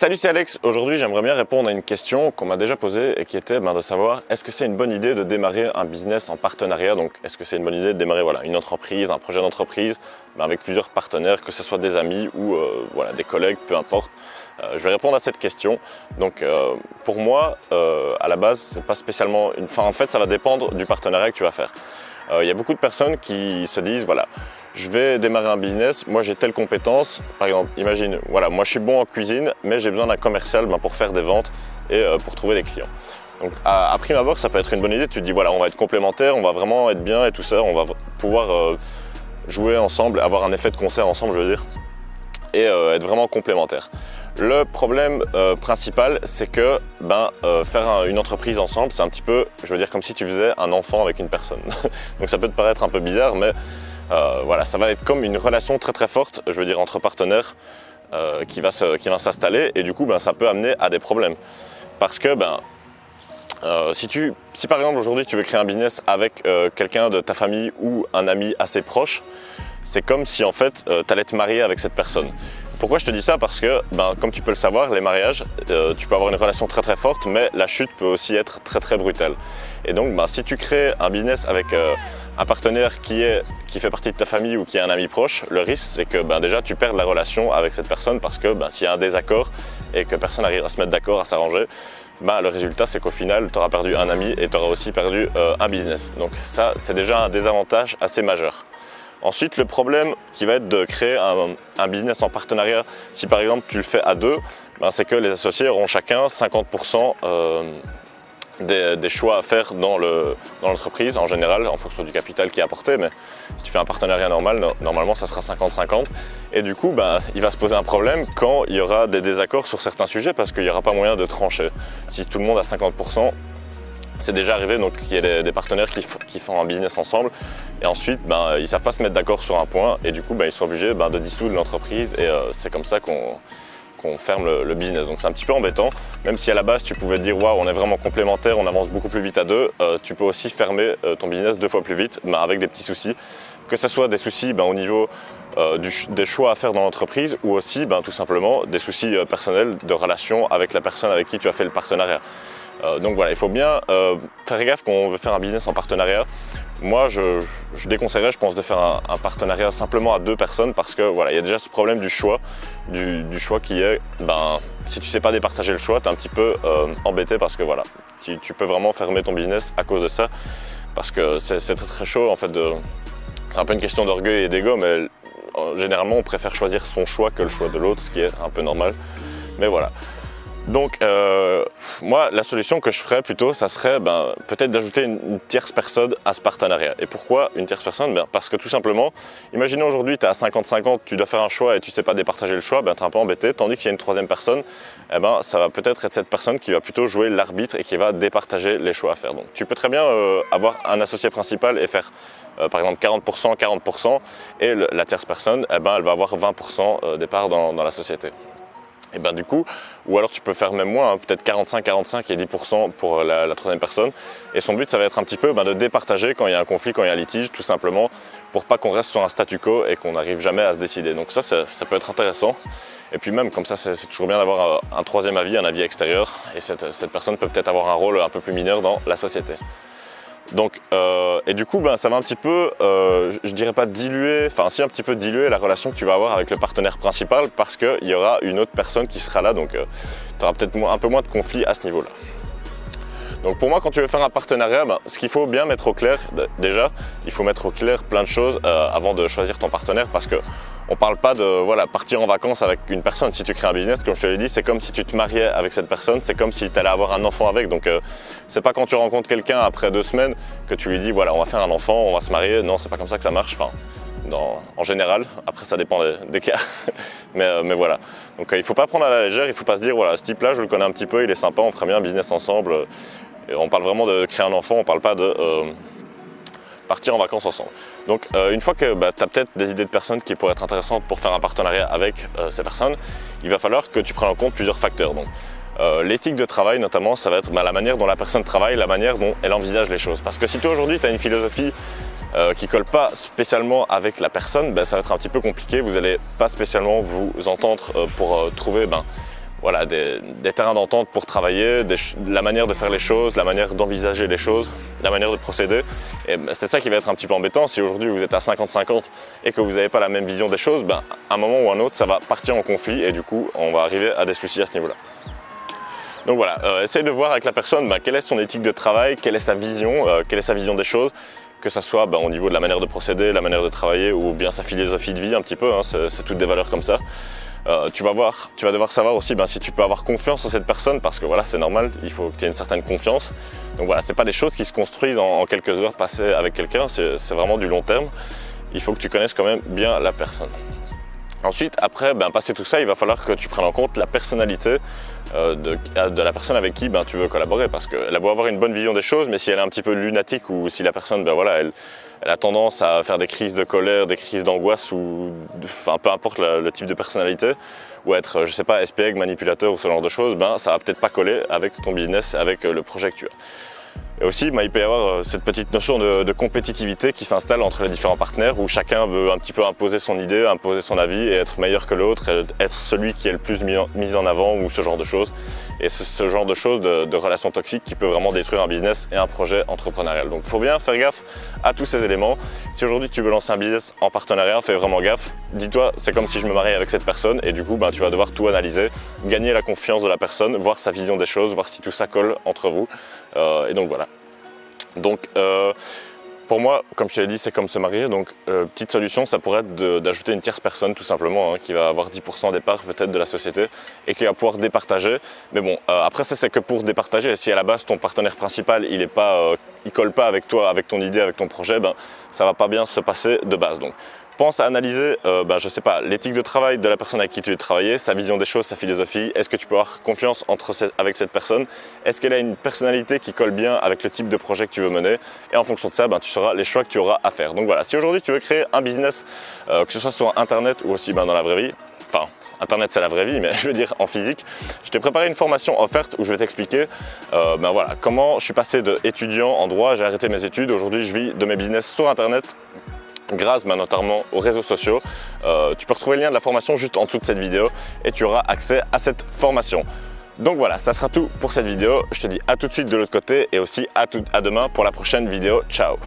Salut, c'est Alex. Aujourd'hui, j'aimerais bien répondre à une question qu'on m'a déjà posée et qui était de savoir est-ce que c'est une bonne idée de démarrer un business en partenariat? Donc, est-ce que c'est une bonne idée de démarrer une entreprise, un projet d'entreprise avec plusieurs partenaires, que ce soit des amis ou des collègues, peu importe. Je vais répondre à cette question. Donc, pour moi, à la base, c'est pas spécialement une. Enfin, en fait, ça va dépendre du partenariat que tu vas faire. Il y a beaucoup de personnes qui se disent voilà, je vais démarrer un business, moi j'ai telle compétence, par exemple, imagine, voilà, moi je suis bon en cuisine, mais j'ai besoin d'un commercial pour faire des ventes et pour trouver des clients. Donc à prime abord, ça peut être une bonne idée, tu te dis voilà, on va être complémentaires, on va vraiment être bien et tout ça, on va pouvoir jouer ensemble, avoir un effet de concert ensemble, je veux dire, et être vraiment complémentaires. Le problème principal, c'est que faire une entreprise ensemble, c'est un petit peu, je veux dire, comme si tu faisais un enfant avec une personne. Donc ça peut te paraître un peu bizarre, mais voilà, ça va être comme une relation très très forte, je veux dire, entre partenaires qui va s'installer, et du coup, ça peut amener à des problèmes. Parce que si par exemple aujourd'hui tu veux créer un business avec quelqu'un de ta famille ou un ami assez proche, c'est comme si en fait tu allais te marier avec cette personne. Pourquoi je te dis ça? Parce que, comme tu peux le savoir, les mariages, tu peux avoir une relation très très forte, mais la chute peut aussi être très très brutale. Et donc, si tu crées un business avec un partenaire qui fait partie de ta famille ou qui est un ami proche, le risque c'est que déjà tu perds la relation avec cette personne parce que s'il y a un désaccord et que personne n'arrive à se mettre d'accord, à s'arranger, le résultat c'est qu'au final tu auras perdu un ami et tu auras aussi perdu un business. Donc ça, c'est déjà un désavantage assez majeur. Ensuite, le problème qui va être de créer un business en partenariat, si par exemple tu le fais à deux, c'est que les associés auront chacun 50% des choix à faire dans l'entreprise en général, en fonction du capital qui est apporté. Mais si tu fais un partenariat normal, normalement ça sera 50-50. Et du coup, il va se poser un problème quand il y aura des désaccords sur certains sujets parce qu'il n'y aura pas moyen de trancher. Si tout le monde a 50%, c'est déjà arrivé qu'il y ait des partenaires qui font un business ensemble et ensuite ils ne savent pas se mettre d'accord sur un point et du coup ils sont obligés de dissoudre l'entreprise et c'est comme ça qu'on ferme le business. Donc c'est un petit peu embêtant, même si à la base tu pouvais te dire waouh, on est vraiment complémentaires, on avance beaucoup plus vite à deux, tu peux aussi fermer ton business 2 fois plus vite avec des petits soucis, que ce soit des soucis au niveau des choix à faire dans l'entreprise ou aussi tout simplement des soucis personnels de relation avec la personne avec qui tu as fait le partenariat. Donc voilà, il faut bien faire gaffe quand on veut faire un business en partenariat. Moi, je déconseillerais, je pense, de faire un partenariat simplement à 2 personnes parce que voilà, il y a déjà ce problème du choix, du choix qui est, si tu ne sais pas départager le choix, tu es un petit peu embêté parce que voilà, tu peux vraiment fermer ton business à cause de ça parce que c'est très très chaud en fait. C'est un peu une question d'orgueil et d'ego, mais généralement on préfère choisir son choix que le choix de l'autre, ce qui est un peu normal. Mais voilà. Donc moi la solution que je ferais plutôt, ça serait peut-être d'ajouter une tierce personne à ce partenariat. Et pourquoi une tierce personne? Parce que tout simplement, imaginons aujourd'hui tu es à 50-50, tu dois faire un choix et tu ne sais pas départager le choix, tu es un peu embêté, tandis qu'il y a une troisième personne, ça va peut-être être cette personne qui va plutôt jouer l'arbitre et qui va départager les choix à faire. Donc tu peux très bien avoir un associé principal et faire par exemple 40%, 40% et la tierce personne, elle va avoir 20% des parts dans la société. Et du coup, ou alors tu peux faire même moins, peut-être 45-45 et 10% pour la troisième personne. Et son but, ça va être un petit peu de départager quand il y a un conflit, quand il y a un litige, tout simplement, pour pas qu'on reste sur un statu quo et qu'on n'arrive jamais à se décider. Donc ça peut être intéressant. Et puis même, comme ça, c'est toujours bien d'avoir un troisième avis, un avis extérieur. Et cette personne peut peut-être avoir un rôle un peu plus mineur dans la société. Donc, et du coup, ça va un petit peu, je dirais pas diluer, enfin si un petit peu diluer la relation que tu vas avoir avec le partenaire principal parce qu'il y aura une autre personne qui sera là, donc tu auras peut-être un peu moins de conflits à ce niveau-là. Donc pour moi, quand tu veux faire un partenariat, ce qu'il faut bien mettre au clair, déjà, il faut mettre au clair plein de choses avant de choisir ton partenaire parce que on parle pas de partir en vacances avec une personne. Si tu crées un business, comme je te l'ai dit, c'est comme si tu te mariais avec cette personne, c'est comme si tu allais avoir un enfant avec. Donc c'est pas quand tu rencontres quelqu'un après 2 semaines que tu lui dis voilà, on va faire un enfant, on va se marier. Non, c'est pas comme ça que ça marche. Enfin, en général, après ça dépend des cas, mais voilà. Donc il faut pas prendre à la légère, il faut pas se dire voilà, ce type-là, je le connais un petit peu, il est sympa, on ferait bien un business ensemble. Et on parle vraiment de créer un enfant, on parle pas de partir en vacances ensemble. Donc une fois que tu as peut-être des idées de personnes qui pourraient être intéressantes pour faire un partenariat avec ces personnes, il va falloir que tu prennes en compte plusieurs facteurs. Donc l'éthique de travail notamment, ça va être la manière dont la personne travaille, la manière dont elle envisage les choses. Parce que si toi aujourd'hui tu as une philosophie qui ne colle pas spécialement avec la personne, ça va être un petit peu compliqué, vous n'allez pas spécialement vous entendre pour trouver voilà, des terrains d'entente pour travailler, la manière de faire les choses, la manière d'envisager les choses, la manière de procéder. Et c'est ça qui va être un petit peu embêtant. Si aujourd'hui vous êtes à 50-50 et que vous n'avez pas la même vision des choses, à un moment ou un autre, ça va partir en conflit et du coup, on va arriver à des soucis à ce niveau-là. Donc voilà, essaye de voir avec la personne quelle est son éthique de travail, quelle est sa vision des choses, que ce soit au niveau de la manière de procéder, la manière de travailler ou bien sa philosophie de vie un petit peu, hein, c'est toutes des valeurs comme ça. Tu vas devoir savoir aussi si tu peux avoir confiance en cette personne parce que voilà, c'est normal, il faut que tu aies une certaine confiance. Donc voilà, c'est pas des choses qui se construisent en quelques heures passées avec quelqu'un, c'est vraiment du long terme. Il faut que tu connaisses quand même bien la personne. Ensuite, après, passer tout ça, il va falloir que tu prennes en compte la personnalité de la personne avec qui tu veux collaborer parce qu'elle a beau avoir une bonne vision des choses, mais si elle est un petit peu lunatique ou si la personne, elle a tendance à faire des crises de colère, des crises d'angoisse ou peu importe le type de personnalité ou être, je sais pas, espiègle, manipulateur ou ce genre de choses, ça va peut-être pas coller avec ton business, avec le projet que tu as. Et aussi, il peut y avoir cette petite notion de compétitivité qui s'installe entre les différents partenaires où chacun veut un petit peu imposer son idée, imposer son avis et être meilleur que l'autre, être celui qui est le plus mis en avant ou ce genre de choses. Et ce genre de choses, de relations toxiques qui peut vraiment détruire un business et un projet entrepreneurial. Donc il faut bien faire gaffe à tous ces éléments. Si aujourd'hui tu veux lancer un business en partenariat, fais vraiment gaffe. Dis-toi, c'est comme si je me mariais avec cette personne et du coup tu vas devoir tout analyser, gagner la confiance de la personne, voir sa vision des choses, voir si tout ça colle entre vous. Et donc voilà. Donc pour moi, comme je te l'ai dit, c'est comme se marier. Donc petite solution, ça pourrait être d'ajouter une tierce personne tout simplement, qui va avoir 10% des parts peut-être de la société et qui va pouvoir départager. Mais bon, après ça c'est que pour départager. Si à la base ton partenaire principal il colle pas avec toi, avec ton idée, avec ton projet, ça va pas bien se passer de base. Donc pense à analyser, je sais pas, l'éthique de travail de la personne avec qui tu veux travailler, sa vision des choses, sa philosophie. Est-ce que tu peux avoir confiance avec cette personne? Est-ce qu'elle a une personnalité qui colle bien avec le type de projet que tu veux mener? Et en fonction de ça, tu sauras les choix que tu auras à faire. Donc voilà, si aujourd'hui tu veux créer un business, que ce soit sur Internet ou aussi dans la vraie vie, enfin Internet c'est la vraie vie, mais je veux dire en physique, je t'ai préparé une formation offerte où je vais t'expliquer voilà, comment je suis passé d'étudiant en droit, j'ai arrêté mes études, aujourd'hui je vis de mes business sur Internet, grâce notamment aux réseaux sociaux. Tu peux retrouver le lien de la formation juste en dessous de cette vidéo et tu auras accès à cette formation. Donc voilà, ça sera tout pour cette vidéo. Je te dis à tout de suite de l'autre côté et aussi à demain pour la prochaine vidéo. Ciao!